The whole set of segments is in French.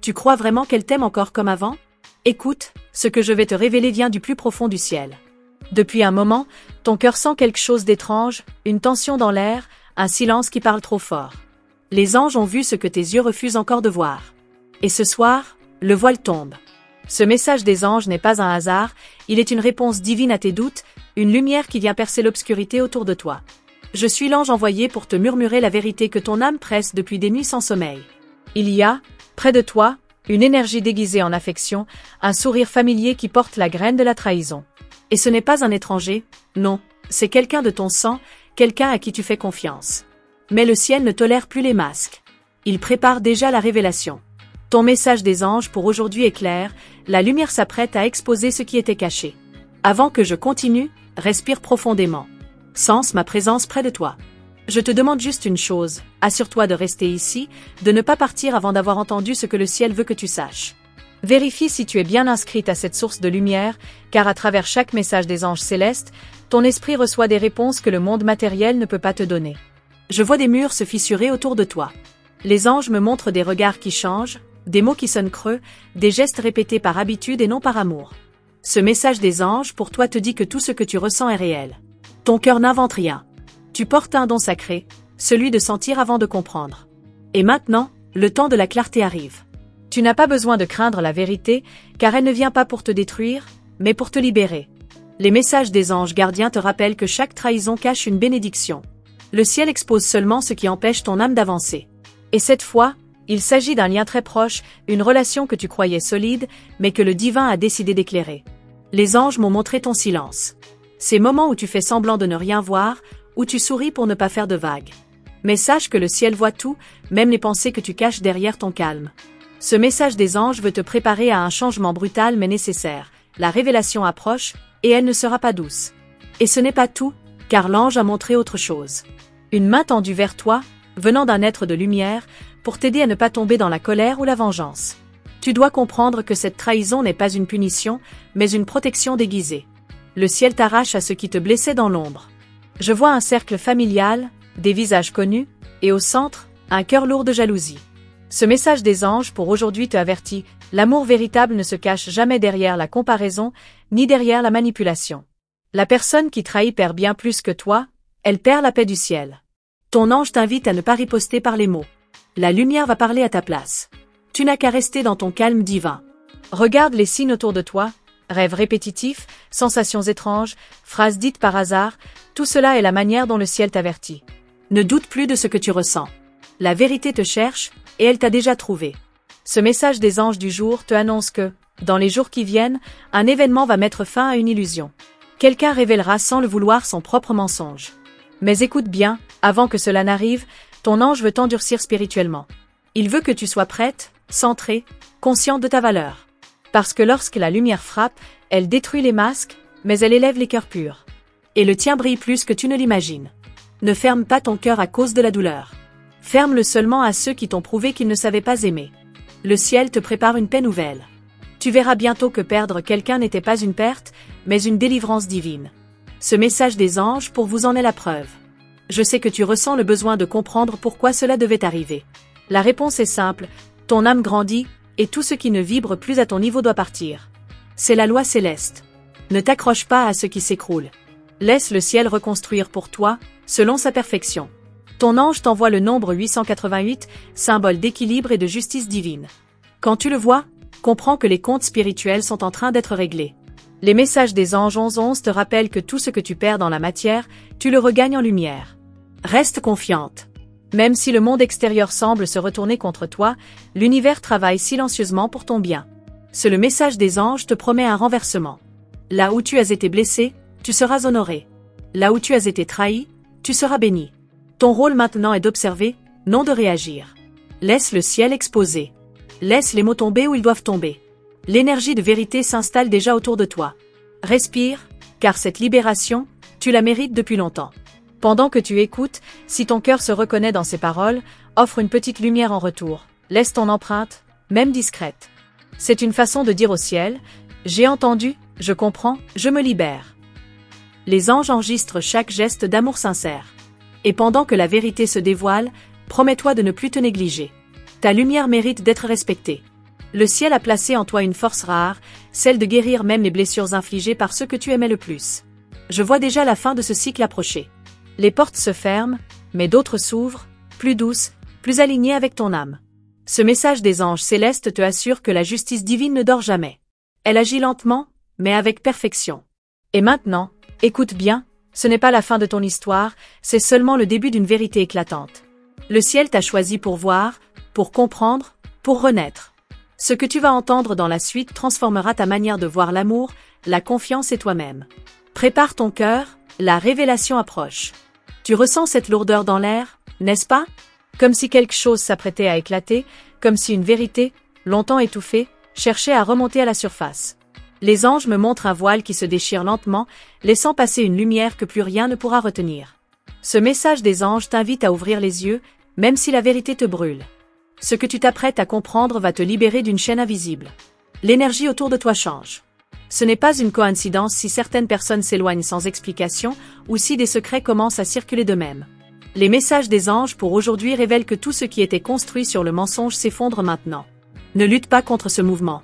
Tu crois vraiment qu'elle t'aime encore comme avant? Écoute, ce que je vais te révéler vient du plus profond du ciel. Depuis un moment, ton cœur sent quelque chose d'étrange, une tension dans l'air, un silence qui parle trop fort. Les anges ont vu ce que tes yeux refusent encore de voir. Et ce soir, le voile tombe. Ce message des anges n'est pas un hasard, il est une réponse divine à tes doutes, une lumière qui vient percer l'obscurité autour de toi. Je suis l'ange envoyé pour te murmurer la vérité que ton âme presse depuis des nuits sans sommeil. Il y a, près de toi, une énergie déguisée en affection, un sourire familier qui porte la graine de la trahison. Et ce n'est pas un étranger, non, c'est quelqu'un de ton sang, quelqu'un à qui tu fais confiance. Mais le ciel ne tolère plus les masques. Il prépare déjà la révélation. Ton message des anges pour aujourd'hui est clair, la lumière s'apprête à exposer ce qui était caché. Avant que je continue, respire profondément. Sens ma présence près de toi. Je te demande juste une chose, assure-toi de rester ici, de ne pas partir avant d'avoir entendu ce que le ciel veut que tu saches. Vérifie si tu es bien inscrite à cette source de lumière, car à travers chaque message des anges célestes, ton esprit reçoit des réponses que le monde matériel ne peut pas te donner. Je vois des murs se fissurer autour de toi. Les anges me montrent des regards qui changent, des mots qui sonnent creux, des gestes répétés par habitude et non par amour. Ce message des anges pour toi te dit que tout ce que tu ressens est réel. Ton cœur n'invente rien. Tu portes un don sacré, celui de sentir avant de comprendre. Et maintenant, le temps de la clarté arrive. Tu n'as pas besoin de craindre la vérité, car elle ne vient pas pour te détruire, mais pour te libérer. Les messages des anges gardiens te rappellent que chaque trahison cache une bénédiction. Le ciel expose seulement ce qui empêche ton âme d'avancer. Et cette fois, il s'agit d'un lien très proche, une relation que tu croyais solide, mais que le divin a décidé d'éclairer. Les anges m'ont montré ton silence. Ces moments où tu fais semblant de ne rien voir, où tu souris pour ne pas faire de vagues. Mais sache que le ciel voit tout, même les pensées que tu caches derrière ton calme. Ce message des anges veut te préparer à un changement brutal mais nécessaire. La révélation approche, et elle ne sera pas douce. Et ce n'est pas tout, car l'ange a montré autre chose. Une main tendue vers toi, venant d'un être de lumière, pour t'aider à ne pas tomber dans la colère ou la vengeance. Tu dois comprendre que cette trahison n'est pas une punition, mais une protection déguisée. Le ciel t'arrache à ce qui te blessait dans l'ombre. Je vois un cercle familial, des visages connus, et au centre, un cœur lourd de jalousie. Ce message des anges pour aujourd'hui te avertit, l'amour véritable ne se cache jamais derrière la comparaison, ni derrière la manipulation. La personne qui trahit perd bien plus que toi, elle perd la paix du ciel. Ton ange t'invite à ne pas riposter par les mots. La lumière va parler à ta place. Tu n'as qu'à rester dans ton calme divin. Regarde les signes autour de toi, rêves répétitifs, sensations étranges, phrases dites par hasard, tout cela est la manière dont le ciel t'avertit. Ne doute plus de ce que tu ressens. La vérité te cherche, et elle t'a déjà trouvé. Ce message des anges du jour te annonce que, dans les jours qui viennent, un événement va mettre fin à une illusion. Quelqu'un révélera sans le vouloir son propre mensonge. Mais écoute bien, avant que cela n'arrive, ton ange veut t'endurcir spirituellement. Il veut que tu sois prête, centrée, consciente de ta valeur. Parce que lorsque la lumière frappe, elle détruit les masques, mais elle élève les cœurs purs. Et le tien brille plus que tu ne l'imagines. Ne ferme pas ton cœur à cause de la douleur. Ferme-le seulement à ceux qui t'ont prouvé qu'ils ne savaient pas aimer. Le ciel te prépare une paix nouvelle. Tu verras bientôt que perdre quelqu'un n'était pas une perte, mais une délivrance divine. Ce message des anges pour vous en est la preuve. Je sais que tu ressens le besoin de comprendre pourquoi cela devait arriver. La réponse est simple, ton âme grandit, et tout ce qui ne vibre plus à ton niveau doit partir. C'est la loi céleste. Ne t'accroche pas à ce qui s'écroule. Laisse le ciel reconstruire pour toi, selon sa perfection. Ton ange t'envoie le nombre 888, symbole d'équilibre et de justice divine. Quand tu le vois, comprends que les comptes spirituels sont en train d'être réglés. Les messages des anges 1111 te rappellent que tout ce que tu perds dans la matière, tu le regagnes en lumière. Reste confiante. Même si le monde extérieur semble se retourner contre toi, l'univers travaille silencieusement pour ton bien. Le message des anges te promet un renversement. Là où tu as été blessé, tu seras honoré. Là où tu as été trahi, tu seras béni. Ton rôle maintenant est d'observer, non de réagir. Laisse le ciel exposer. Laisse les mots tomber où ils doivent tomber. L'énergie de vérité s'installe déjà autour de toi. Respire, car cette libération, tu la mérites depuis longtemps. Pendant que tu écoutes, si ton cœur se reconnaît dans ces paroles, offre une petite lumière en retour. Laisse ton empreinte, même discrète. C'est une façon de dire au ciel, j'ai entendu, je comprends, je me libère. Les anges enregistrent chaque geste d'amour sincère. Et pendant que la vérité se dévoile, promets-toi de ne plus te négliger. Ta lumière mérite d'être respectée. Le ciel a placé en toi une force rare, celle de guérir même les blessures infligées par ceux que tu aimais le plus. Je vois déjà la fin de ce cycle approcher. Les portes se ferment, mais d'autres s'ouvrent, plus douces, plus alignées avec ton âme. Ce message des anges célestes te assure que la justice divine ne dort jamais. Elle agit lentement, mais avec perfection. Et maintenant, écoute bien, ce n'est pas la fin de ton histoire, c'est seulement le début d'une vérité éclatante. Le ciel t'a choisi pour voir, pour comprendre, pour renaître. Ce que tu vas entendre dans la suite transformera ta manière de voir l'amour, la confiance et toi-même. Prépare ton cœur, la révélation approche. Tu ressens cette lourdeur dans l'air, n'est-ce pas? Comme si quelque chose s'apprêtait à éclater, comme si une vérité, longtemps étouffée, cherchait à remonter à la surface. Les anges me montrent un voile qui se déchire lentement, laissant passer une lumière que plus rien ne pourra retenir. Ce message des anges t'invite à ouvrir les yeux, même si la vérité te brûle. Ce que tu t'apprêtes à comprendre va te libérer d'une chaîne invisible. L'énergie autour de toi change. Ce n'est pas une coïncidence si certaines personnes s'éloignent sans explication ou si des secrets commencent à circuler d'eux-mêmes. Les messages des anges pour aujourd'hui révèlent que tout ce qui était construit sur le mensonge s'effondre maintenant. Ne lutte pas contre ce mouvement.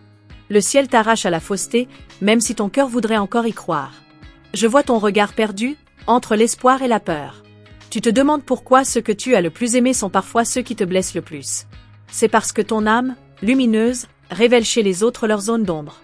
Le ciel t'arrache à la fausseté, même si ton cœur voudrait encore y croire. Je vois ton regard perdu, entre l'espoir et la peur. Tu te demandes pourquoi ceux que tu as le plus aimés sont parfois ceux qui te blessent le plus. C'est parce que ton âme, lumineuse, révèle chez les autres leur zone d'ombre.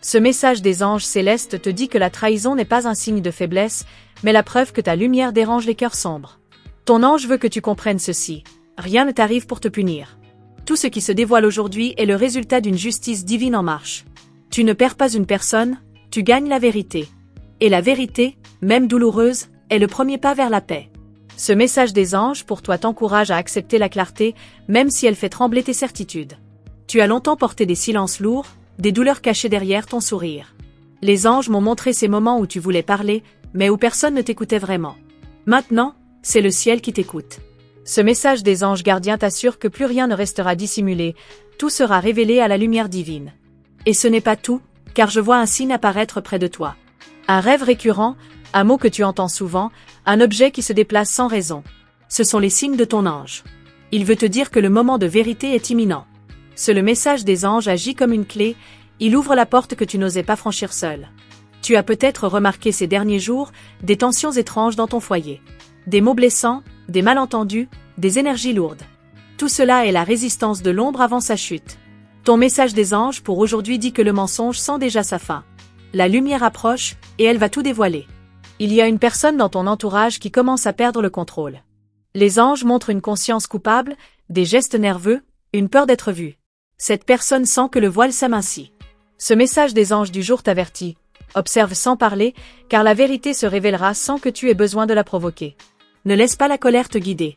Ce message des anges célestes te dit que la trahison n'est pas un signe de faiblesse, mais la preuve que ta lumière dérange les cœurs sombres. Ton ange veut que tu comprennes ceci. Rien ne t'arrive pour te punir. Tout ce qui se dévoile aujourd'hui est le résultat d'une justice divine en marche. Tu ne perds pas une personne, tu gagnes la vérité. Et la vérité, même douloureuse, est le premier pas vers la paix. Ce message des anges pour toi t'encourage à accepter la clarté, même si elle fait trembler tes certitudes. Tu as longtemps porté des silences lourds, des douleurs cachées derrière ton sourire. Les anges m'ont montré ces moments où tu voulais parler, mais où personne ne t'écoutait vraiment. Maintenant, c'est le ciel qui t'écoute. Ce message des anges gardiens t'assure que plus rien ne restera dissimulé, tout sera révélé à la lumière divine. Et ce n'est pas tout, car je vois un signe apparaître près de toi. Un rêve récurrent, un mot que tu entends souvent, un objet qui se déplace sans raison. Ce sont les signes de ton ange. Il veut te dire que le moment de vérité est imminent. Le message des anges agit comme une clé, il ouvre la porte que tu n'osais pas franchir seul. Tu as peut-être remarqué ces derniers jours des tensions étranges dans ton foyer. Des mots blessants, des malentendus, des énergies lourdes. Tout cela est la résistance de l'ombre avant sa chute. Ton message des anges pour aujourd'hui dit que le mensonge sent déjà sa fin. La lumière approche, et elle va tout dévoiler. Il y a une personne dans ton entourage qui commence à perdre le contrôle. Les anges montrent une conscience coupable, des gestes nerveux, une peur d'être vue. Cette personne sent que le voile s'amincit. Ce message des anges du jour t'avertit. Observe sans parler, car la vérité se révélera sans que tu aies besoin de la provoquer. Ne laisse pas la colère te guider.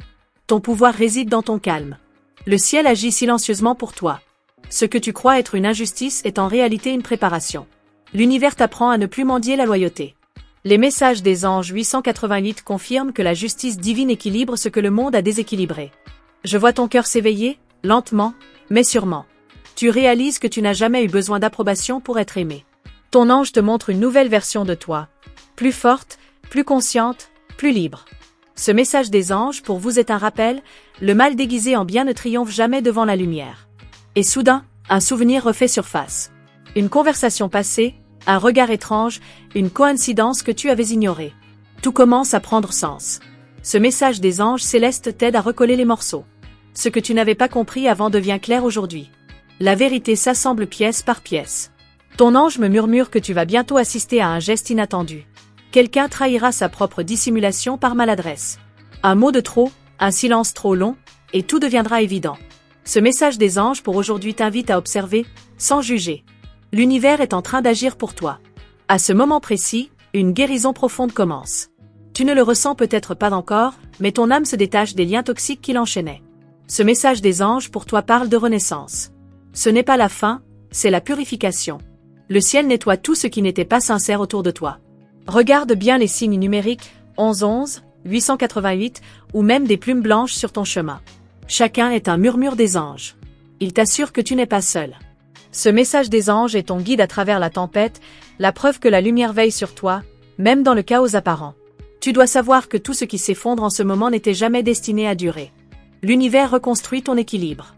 Ton pouvoir réside dans ton calme. Le ciel agit silencieusement pour toi. Ce que tu crois être une injustice est en réalité une préparation. L'univers t'apprend à ne plus mendier la loyauté. Les messages des anges 888 confirment que la justice divine équilibre ce que le monde a déséquilibré. Je vois ton cœur s'éveiller, lentement, mais sûrement. Tu réalises que tu n'as jamais eu besoin d'approbation pour être aimé. Ton ange te montre une nouvelle version de toi. Plus forte, plus consciente, plus libre. Ce message des anges pour vous est un rappel, le mal déguisé en bien ne triomphe jamais devant la lumière. Et soudain, un souvenir refait surface. Une conversation passée, un regard étrange, une coïncidence que tu avais ignorée. Tout commence à prendre sens. Ce message des anges célestes t'aide à recoller les morceaux. Ce que tu n'avais pas compris avant devient clair aujourd'hui. La vérité s'assemble pièce par pièce. Ton ange me murmure que tu vas bientôt assister à un geste inattendu. Quelqu'un trahira sa propre dissimulation par maladresse. Un mot de trop, un silence trop long, et tout deviendra évident. Ce message des anges pour aujourd'hui t'invite à observer, sans juger. L'univers est en train d'agir pour toi. À ce moment précis, une guérison profonde commence. Tu ne le ressens peut-être pas encore, mais ton âme se détache des liens toxiques qui l'enchaînaient. Ce message des anges pour toi parle de renaissance. Ce n'est pas la fin, c'est la purification. Le ciel nettoie tout ce qui n'était pas sincère autour de toi. Regarde bien les signes numériques 1111, 888 ou même des plumes blanches sur ton chemin. Chacun est un murmure des anges. Il t'assure que tu n'es pas seul. Ce message des anges est ton guide à travers la tempête, la preuve que la lumière veille sur toi, même dans le chaos apparent. Tu dois savoir que tout ce qui s'effondre en ce moment n'était jamais destiné à durer. L'univers reconstruit ton équilibre.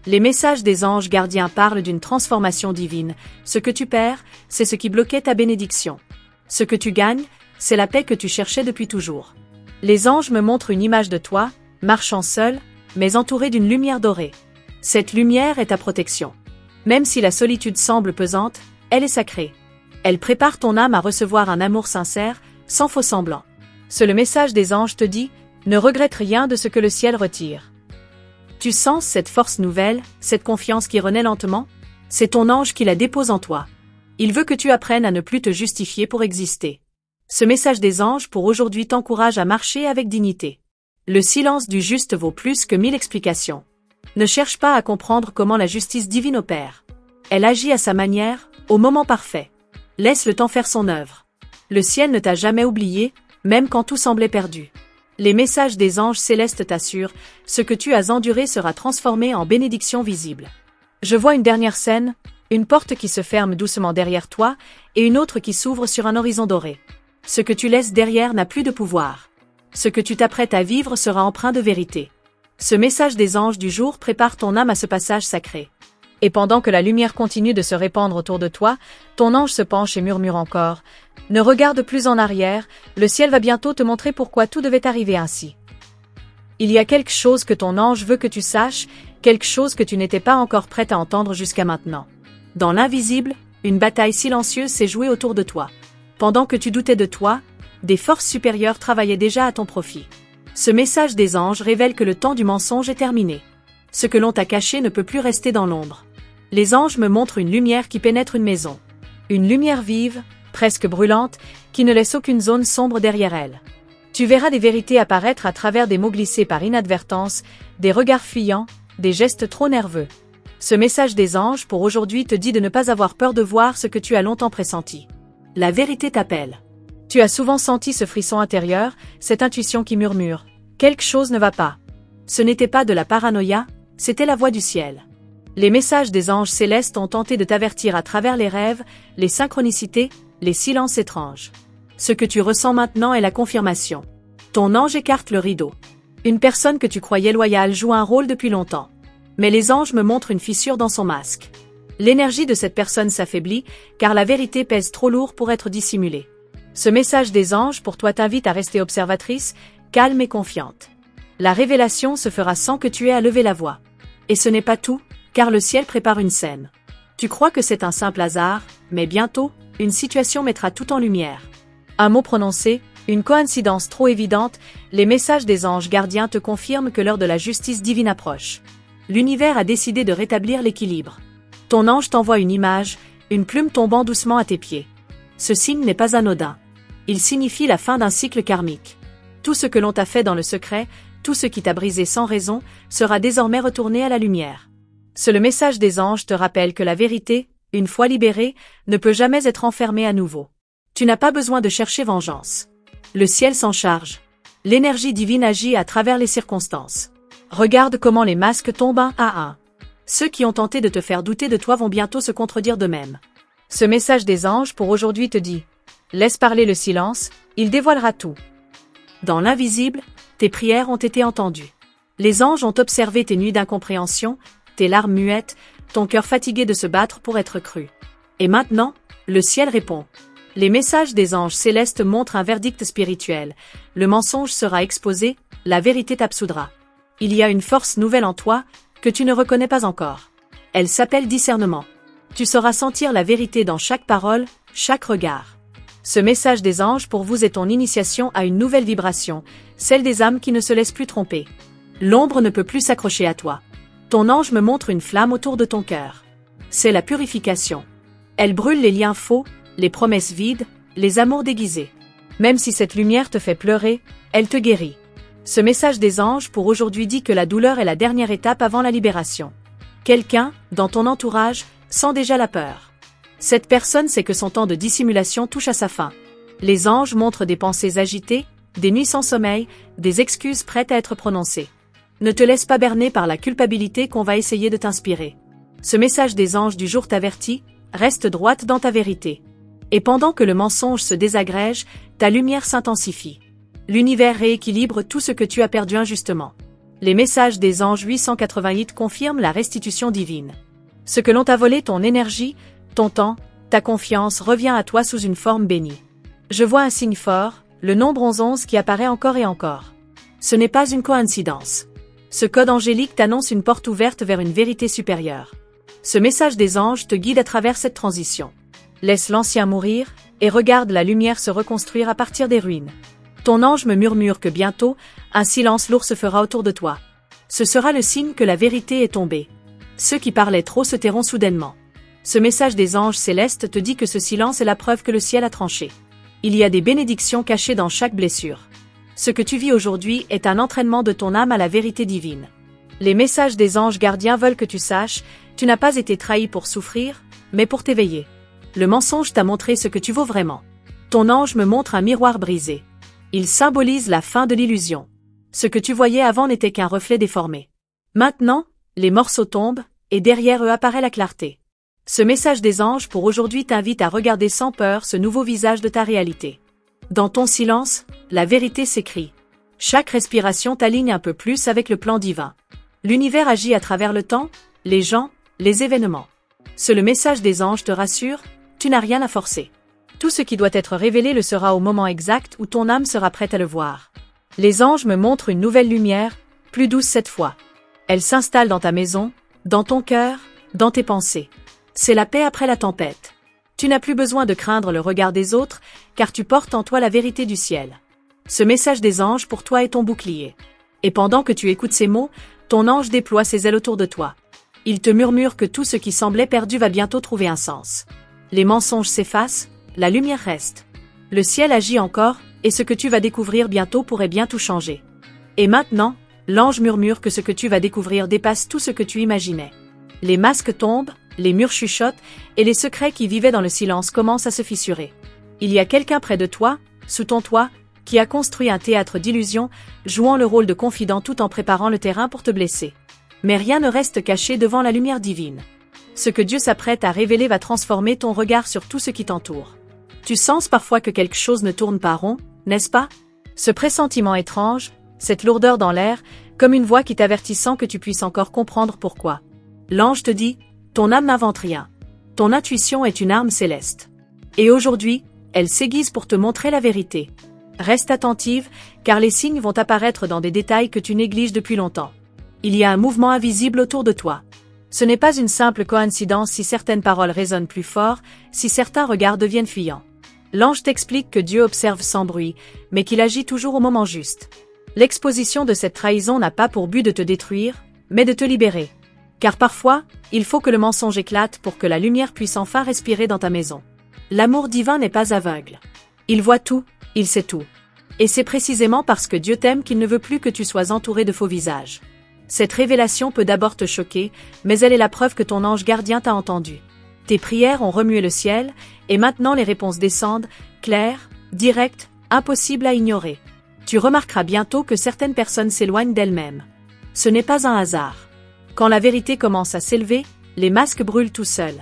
Les messages des anges gardiens parlent d'une transformation divine. Ce que tu perds, c'est ce qui bloquait ta bénédiction. Ce que tu gagnes, c'est la paix que tu cherchais depuis toujours. Les anges me montrent une image de toi, marchant seul, mais entouré d'une lumière dorée. Cette lumière est ta protection. Même si la solitude semble pesante, elle est sacrée. Elle prépare ton âme à recevoir un amour sincère, sans faux semblant. Le message des anges te dit, ne regrette rien de ce que le ciel retire. Tu sens cette force nouvelle, cette confiance qui renaît lentement? C'est ton ange qui la dépose en toi. Il veut que tu apprennes à ne plus te justifier pour exister. Ce message des anges pour aujourd'hui t'encourage à marcher avec dignité. Le silence du juste vaut plus que 1000 explications. Ne cherche pas à comprendre comment la justice divine opère. Elle agit à sa manière, au moment parfait. Laisse le temps faire son œuvre. Le ciel ne t'a jamais oublié, même quand tout semblait perdu. Les messages des anges célestes t'assurent, ce que tu as enduré sera transformé en bénédiction visible. Je vois une dernière scène, une porte qui se ferme doucement derrière toi, et une autre qui s'ouvre sur un horizon doré. Ce que tu laisses derrière n'a plus de pouvoir. Ce que tu t'apprêtes à vivre sera empreint de vérité. Ce message des anges du jour prépare ton âme à ce passage sacré. Et pendant que la lumière continue de se répandre autour de toi, ton ange se penche et murmure encore. Ne regarde plus en arrière, le ciel va bientôt te montrer pourquoi tout devait arriver ainsi. Il y a quelque chose que ton ange veut que tu saches, quelque chose que tu n'étais pas encore prête à entendre jusqu'à maintenant. Dans l'invisible, une bataille silencieuse s'est jouée autour de toi. Pendant que tu doutais de toi, des forces supérieures travaillaient déjà à ton profit. Ce message des anges révèle que le temps du mensonge est terminé. Ce que l'on t'a caché ne peut plus rester dans l'ombre. Les anges me montrent une lumière qui pénètre une maison. Une lumière vive, presque brûlante, qui ne laisse aucune zone sombre derrière elle. Tu verras des vérités apparaître à travers des mots glissés par inadvertance, des regards fuyants, des gestes trop nerveux. Ce message des anges pour aujourd'hui te dit de ne pas avoir peur de voir ce que tu as longtemps pressenti. La vérité t'appelle. Tu as souvent senti ce frisson intérieur, cette intuition qui murmure « quelque chose ne va pas ». Ce n'était pas de la paranoïa, c'était la voix du ciel. Les messages des anges célestes ont tenté de t'avertir à travers les rêves, les synchronicités, les silences étranges. Ce que tu ressens maintenant est la confirmation. Ton ange écarte le rideau. Une personne que tu croyais loyale joue un rôle depuis longtemps. Mais les anges me montrent une fissure dans son masque. L'énergie de cette personne s'affaiblit, car la vérité pèse trop lourd pour être dissimulée. Ce message des anges pour toi t'invite à rester observatrice, calme et confiante. La révélation se fera sans que tu aies à lever la voix. Et ce n'est pas tout, car le ciel prépare une scène. Tu crois que c'est un simple hasard, mais bientôt, une situation mettra tout en lumière. Un mot prononcé, une coïncidence trop évidente, les messages des anges gardiens te confirment que l'heure de la justice divine approche. L'univers a décidé de rétablir l'équilibre. Ton ange t'envoie une image, une plume tombant doucement à tes pieds. Ce signe n'est pas anodin. Il signifie la fin d'un cycle karmique. Tout ce que l'on t'a fait dans le secret, tout ce qui t'a brisé sans raison, sera désormais retourné à la lumière. Le message des anges te rappelle que la vérité, une fois libérée, ne peut jamais être enfermée à nouveau. Tu n'as pas besoin de chercher vengeance. Le ciel s'en charge. L'énergie divine agit à travers les circonstances. Regarde comment les masques tombent un à un. Ceux qui ont tenté de te faire douter de toi vont bientôt se contredire d'eux-mêmes. Ce message des anges pour aujourd'hui te dit « Laisse parler le silence, il dévoilera tout ». Dans l'invisible, tes prières ont été entendues. Les anges ont observé tes nuits d'incompréhension, tes larmes muettes, ton cœur fatigué de se battre pour être cru. Et maintenant, le ciel répond. Les messages des anges célestes montrent un verdict spirituel. Le mensonge sera exposé, la vérité t'absoudra. Il y a une force nouvelle en toi, que tu ne reconnais pas encore. Elle s'appelle discernement. Tu sauras sentir la vérité dans chaque parole, chaque regard. Ce message des anges pour vous est ton initiation à une nouvelle vibration, celle des âmes qui ne se laissent plus tromper. L'ombre ne peut plus s'accrocher à toi. Ton ange me montre une flamme autour de ton cœur. C'est la purification. Elle brûle les liens faux, les promesses vides, les amours déguisés. Même si cette lumière te fait pleurer, elle te guérit. Ce message des anges pour aujourd'hui dit que la douleur est la dernière étape avant la libération. Quelqu'un, dans ton entourage, sent déjà la peur. Cette personne sait que son temps de dissimulation touche à sa fin. Les anges montrent des pensées agitées, des nuits sans sommeil, des excuses prêtes à être prononcées. Ne te laisse pas berner par la culpabilité qu'on va essayer de t'inspirer. Ce message des anges du jour t'avertit, reste droite dans ta vérité. Et pendant que le mensonge se désagrège, ta lumière s'intensifie. L'univers rééquilibre tout ce que tu as perdu injustement. Les messages des anges 888 confirment la restitution divine. Ce que l'on t'a volé, ton énergie, ton temps, ta confiance revient à toi sous une forme bénie. Je vois un signe fort, le nombre 11 qui apparaît encore et encore. Ce n'est pas une coïncidence. Ce code angélique t'annonce une porte ouverte vers une vérité supérieure. Ce message des anges te guide à travers cette transition. Laisse l'ancien mourir, et regarde la lumière se reconstruire à partir des ruines. Ton ange me murmure que bientôt, un silence lourd se fera autour de toi. Ce sera le signe que la vérité est tombée. Ceux qui parlaient trop se tairont soudainement. Ce message des anges célestes te dit que ce silence est la preuve que le ciel a tranché. Il y a des bénédictions cachées dans chaque blessure. Ce que tu vis aujourd'hui est un entraînement de ton âme à la vérité divine. Les messages des anges gardiens veulent que tu saches, tu n'as pas été trahi pour souffrir, mais pour t'éveiller. Le mensonge t'a montré ce que tu vaux vraiment. Ton ange me montre un miroir brisé. Il symbolise la fin de l'illusion. Ce que tu voyais avant n'était qu'un reflet déformé. Maintenant, les morceaux tombent, et derrière eux apparaît la clarté. Ce message des anges pour aujourd'hui t'invite à regarder sans peur ce nouveau visage de ta réalité. Dans ton silence, la vérité s'écrit. Chaque respiration t'aligne un peu plus avec le plan divin. L'univers agit à travers le temps, les gens, les événements. Le message des anges te rassure, tu n'as rien à forcer. Tout ce qui doit être révélé le sera au moment exact où ton âme sera prête à le voir. Les anges me montrent une nouvelle lumière, plus douce cette fois. Elle s'installe dans ta maison, dans ton cœur, dans tes pensées. C'est la paix après la tempête. Tu n'as plus besoin de craindre le regard des autres, car tu portes en toi la vérité du ciel. Ce message des anges pour toi est ton bouclier. Et pendant que tu écoutes ces mots, ton ange déploie ses ailes autour de toi. Il te murmure que tout ce qui semblait perdu va bientôt trouver un sens. Les mensonges s'effacent, la lumière reste. Le ciel agit encore, et ce que tu vas découvrir bientôt pourrait bien tout changer. Et maintenant, l'ange murmure que ce que tu vas découvrir dépasse tout ce que tu imaginais. Les masques tombent, les murs chuchotent, et les secrets qui vivaient dans le silence commencent à se fissurer. Il y a quelqu'un près de toi, sous ton toit, qui a construit un théâtre d'illusions, jouant le rôle de confident tout en préparant le terrain pour te blesser. Mais rien ne reste caché devant la lumière divine. Ce que Dieu s'apprête à révéler va transformer ton regard sur tout ce qui t'entoure. Tu sens parfois que quelque chose ne tourne pas rond, n'est-ce pas? Ce pressentiment étrange, cette lourdeur dans l'air, comme une voix qui t'avertit sans que tu puisses encore comprendre pourquoi. L'ange te dit, ton âme n'invente rien. Ton intuition est une arme céleste. Et aujourd'hui, elle s'aiguise pour te montrer la vérité. Reste attentive, car les signes vont apparaître dans des détails que tu négliges depuis longtemps. Il y a un mouvement invisible autour de toi. Ce n'est pas une simple coïncidence si certaines paroles résonnent plus fort, si certains regards deviennent fuyants. L'ange t'explique que Dieu observe sans bruit, mais qu'il agit toujours au moment juste. L'exposition de cette trahison n'a pas pour but de te détruire, mais de te libérer. Car parfois, il faut que le mensonge éclate pour que la lumière puisse enfin respirer dans ta maison. L'amour divin n'est pas aveugle. Il voit tout, il sait tout. Et c'est précisément parce que Dieu t'aime qu'il ne veut plus que tu sois entouré de faux visages. Cette révélation peut d'abord te choquer, mais elle est la preuve que ton ange gardien t'a entendu. Tes prières ont remué le ciel, et maintenant les réponses descendent, claires, directes, impossibles à ignorer. Tu remarqueras bientôt que certaines personnes s'éloignent d'elles-mêmes. Ce n'est pas un hasard. Quand la vérité commence à s'élever, les masques brûlent tout seuls.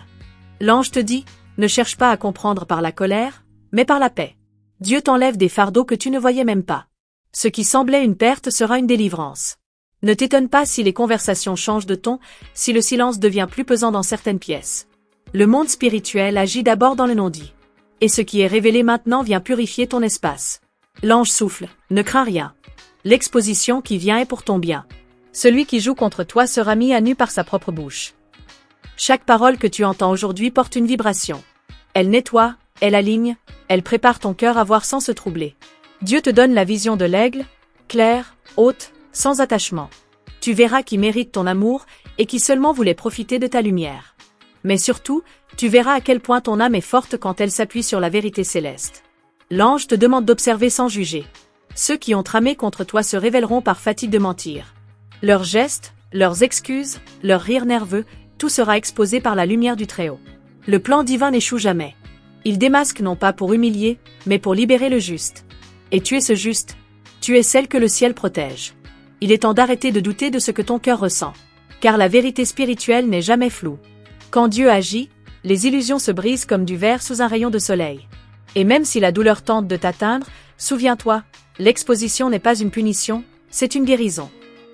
L'ange te dit, ne cherche pas à comprendre par la colère, mais par la paix. Dieu t'enlève des fardeaux que tu ne voyais même pas. Ce qui semblait une perte sera une délivrance. Ne t'étonne pas si les conversations changent de ton, si le silence devient plus pesant dans certaines pièces. Le monde spirituel agit d'abord dans le non-dit. Et ce qui est révélé maintenant vient purifier ton espace. L'ange souffle, ne crains rien. L'exposition qui vient est pour ton bien. Celui qui joue contre toi sera mis à nu par sa propre bouche. Chaque parole que tu entends aujourd'hui porte une vibration. Elle nettoie, elle aligne, elle prépare ton cœur à voir sans se troubler. Dieu te donne la vision de l'aigle, claire, haute, sans attachement. Tu verras qui mérite ton amour et qui seulement voulait profiter de ta lumière. Mais surtout, tu verras à quel point ton âme est forte quand elle s'appuie sur la vérité céleste. L'ange te demande d'observer sans juger. Ceux qui ont tramé contre toi se révéleront par fatigue de mentir. Leurs gestes, leurs excuses, leurs rires nerveux, tout sera exposé par la lumière du Très-Haut. Le plan divin n'échoue jamais. Il démasque non pas pour humilier, mais pour libérer le juste. Et tu es ce juste. Tu es celle que le ciel protège. Il est temps d'arrêter de douter de ce que ton cœur ressent. Car la vérité spirituelle n'est jamais floue. Quand Dieu agit, les illusions se brisent comme du verre sous un rayon de soleil. Et même si la douleur tente de t'atteindre, souviens-toi, l'exposition n'est pas une punition, c'est une guérison.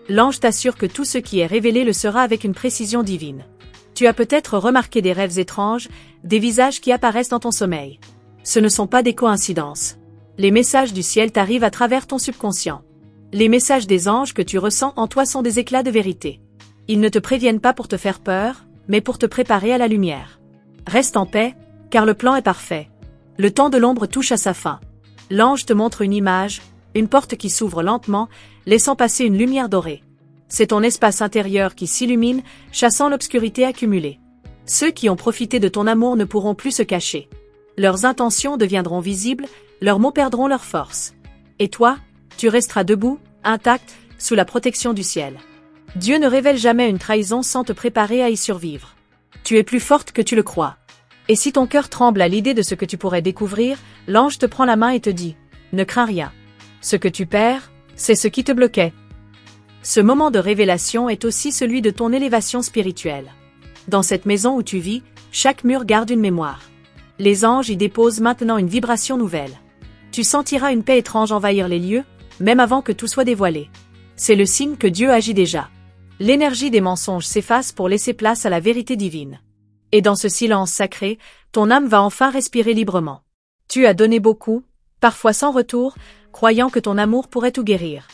L'ange t'assure que tout ce qui est révélé le sera avec une précision divine. Tu as peut-être remarqué des rêves étranges, des visages qui apparaissent dans ton sommeil. Ce ne sont pas des coïncidences. Les messages du ciel t'arrivent à travers ton subconscient. Les messages des anges que tu ressens en toi sont des éclats de vérité. Ils ne te préviennent pas pour te faire peur, mais pour te préparer à la lumière. Reste en paix, car le plan est parfait. Le temps de l'ombre touche à sa fin. L'ange te montre une image, une porte qui s'ouvre lentement, laissant passer une lumière dorée. C'est ton espace intérieur qui s'illumine, chassant l'obscurité accumulée. Ceux qui ont profité de ton amour ne pourront plus se cacher. Leurs intentions deviendront visibles, leurs mots perdront leur force. Et toi, tu resteras debout, intact, sous la protection du ciel. Dieu ne révèle jamais une trahison sans te préparer à y survivre. Tu es plus forte que tu le crois. Et si ton cœur tremble à l'idée de ce que tu pourrais découvrir, l'ange te prend la main et te dit « Ne crains rien. Ce que tu perds, c'est ce qui te bloquait. » Ce moment de révélation est aussi celui de ton élévation spirituelle. Dans cette maison où tu vis, chaque mur garde une mémoire. Les anges y déposent maintenant une vibration nouvelle. Tu sentiras une paix étrange envahir les lieux, même avant que tout soit dévoilé. C'est le signe que Dieu agit déjà. L'énergie des mensonges s'efface pour laisser place à la vérité divine. Et dans ce silence sacré, ton âme va enfin respirer librement. Tu as donné beaucoup, parfois sans retour, croyant que ton amour pourrait tout guérir.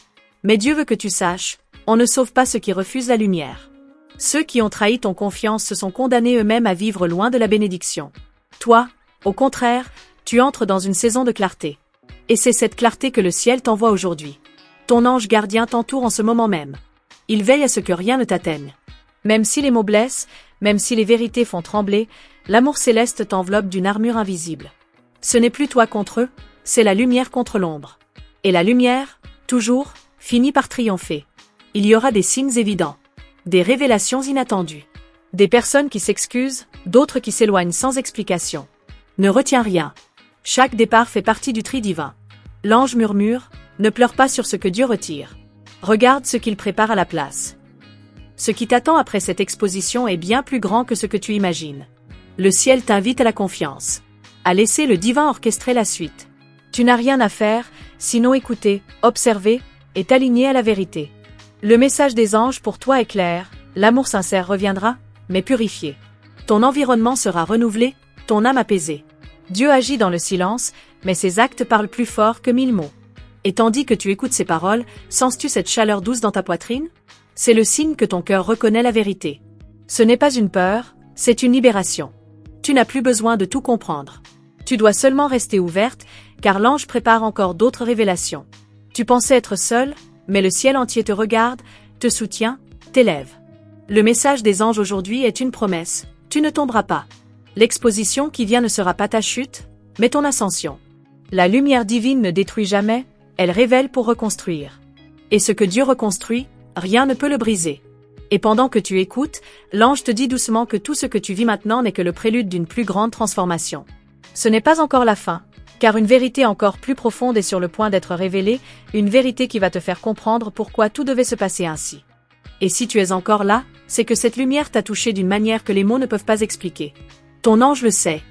Mais Dieu veut que tu saches, on ne sauve pas ceux qui refusent la lumière. Ceux qui ont trahi ton confiance se sont condamnés eux-mêmes à vivre loin de la bénédiction. Toi, au contraire, tu entres dans une saison de clarté. Et c'est cette clarté que le ciel t'envoie aujourd'hui. Ton ange gardien t'entoure en ce moment même. Il veille à ce que rien ne t'atteigne. Même si les mots blessent, même si les vérités font trembler, l'amour céleste t'enveloppe d'une armure invisible. Ce n'est plus toi contre eux, c'est la lumière contre l'ombre. Et la lumière, toujours, finit par triompher. Il y aura des signes évidents, des révélations inattendues, des personnes qui s'excusent, d'autres qui s'éloignent sans explication. Ne retiens rien. Chaque départ fait partie du tri divin. L'ange murmure, ne pleure pas sur ce que Dieu retire. Regarde ce qu'il prépare à la place. Ce qui t'attend après cette exposition est bien plus grand que ce que tu imagines. Le ciel t'invite à la confiance, à laisser le divin orchestrer la suite. Tu n'as rien à faire, sinon écouter, observer, et t'aligner à la vérité. Le message des anges pour toi est clair, l'amour sincère reviendra, mais purifié. Ton environnement sera renouvelé, ton âme apaisée. Dieu agit dans le silence, mais ses actes parlent plus fort que 1000 mots. Et tandis que tu écoutes ces paroles, sens-tu cette chaleur douce dans ta poitrine? C'est le signe que ton cœur reconnaît la vérité. Ce n'est pas une peur, c'est une libération. Tu n'as plus besoin de tout comprendre. Tu dois seulement rester ouverte, car l'ange prépare encore d'autres révélations. Tu pensais être seule, mais le ciel entier te regarde, te soutient, t'élève. Le message des anges aujourd'hui est une promesse, tu ne tomberas pas. L'exposition qui vient ne sera pas ta chute, mais ton ascension. La lumière divine ne détruit jamais, elle révèle pour reconstruire. Et ce que Dieu reconstruit, rien ne peut le briser. Et pendant que tu écoutes, l'ange te dit doucement que tout ce que tu vis maintenant n'est que le prélude d'une plus grande transformation. Ce n'est pas encore la fin, car une vérité encore plus profonde est sur le point d'être révélée, une vérité qui va te faire comprendre pourquoi tout devait se passer ainsi. Et si tu es encore là, c'est que cette lumière t'a touché d'une manière que les mots ne peuvent pas expliquer. Ton ange le sait.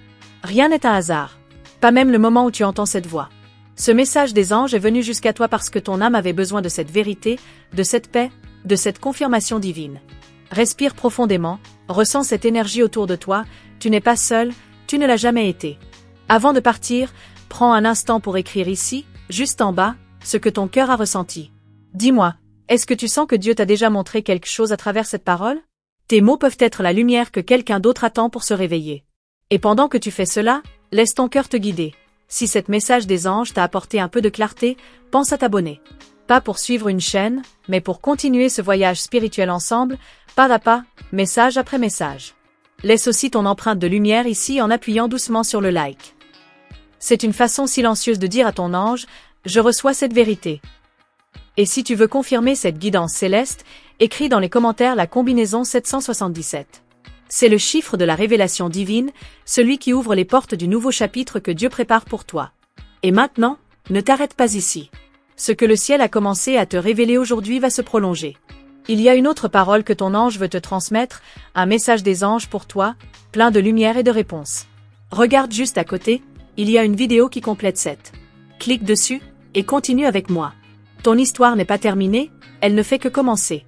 Rien n'est un hasard. Pas même le moment où tu entends cette voix. Ce message des anges est venu jusqu'à toi parce que ton âme avait besoin de cette vérité, de cette paix, de cette confirmation divine. Respire profondément, ressens cette énergie autour de toi, tu n'es pas seul, tu ne l'as jamais été. Avant de partir, prends un instant pour écrire ici, juste en bas, ce que ton cœur a ressenti. Dis-moi, est-ce que tu sens que Dieu t'a déjà montré quelque chose à travers cette parole? Tes mots peuvent être la lumière que quelqu'un d'autre attend pour se réveiller. Et pendant que tu fais cela, laisse ton cœur te guider. Si cet message des anges t'a apporté un peu de clarté, pense à t'abonner. Pas pour suivre une chaîne, mais pour continuer ce voyage spirituel ensemble, pas à pas, message après message. Laisse aussi ton empreinte de lumière ici en appuyant doucement sur le like. C'est une façon silencieuse de dire à ton ange, je reçois cette vérité. Et si tu veux confirmer cette guidance céleste, écris dans les commentaires la combinaison 777. C'est le chiffre de la révélation divine, celui qui ouvre les portes du nouveau chapitre que Dieu prépare pour toi. Et maintenant, ne t'arrête pas ici. Ce que le ciel a commencé à te révéler aujourd'hui va se prolonger. Il y a une autre parole que ton ange veut te transmettre, un message des anges pour toi, plein de lumière et de réponses. Regarde juste à côté, il y a une vidéo qui complète cette. Clique dessus, et continue avec moi. Ton histoire n'est pas terminée, elle ne fait que commencer.